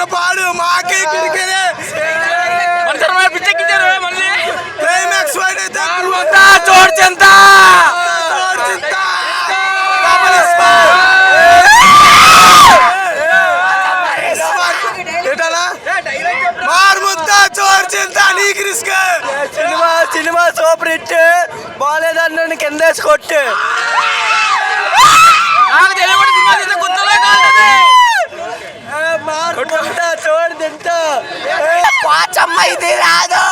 Super పాడు మాకే కిరికిరే climax fight అయితే చోటు చింత సినిమా సూపర్ హిట్ బాలేదన్న కిందేసి కొట్టు చోటు తింటా పాచమ్మ ఇది రాదు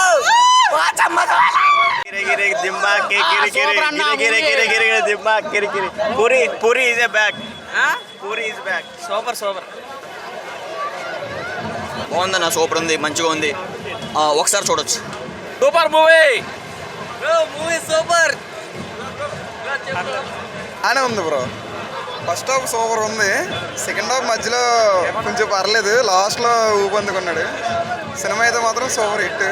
puri is back. Puri is back. Super బాగుందన్న, సూపర్ ఉంది, మంచిగా ఉంది, ఒకసారి చూడొచ్చు. సూపర్ మూవీ సూపర్ అనే ఉంది బ్రో. ఫస్ట్ హాఫ్ సూపర్ ఉంది, సెకండ్ హాఫ్ మధ్యలో కొంచెం పర్లేదు, లాస్ట్లో ఊపందుకున్నాడు. సినిమా అయితే మాత్రం సూపర్ హిట్,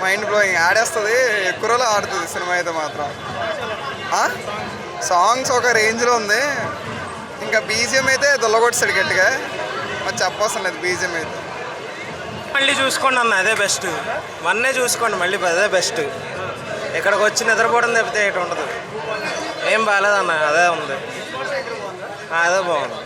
మైండ్ బ్లోయింగ్, ఆడేస్తుంది, ఎక్కువ రోజులు ఆడుతుంది సినిమా అయితే మాత్రం. సాంగ్స్ ఒక రేంజ్లో ఉంది, ఇంకా బీజిఎం అయితే దొల్లగొట్టాడు గట్టిగా, మరి చెప్పవసరం లేదు బీజిఎం అయితే. మళ్ళీ చూసుకోండి అన్న, అదే బెస్ట్. వన్నే చూసుకోండి మళ్ళీ, అదే బెస్ట్. ఇక్కడికి వచ్చి నిద్రపోవడం తప్పితే ఏటి ఉండదు, ఏం బాగాలేదన్న, అదే ఉంది, అదే బాగుంది.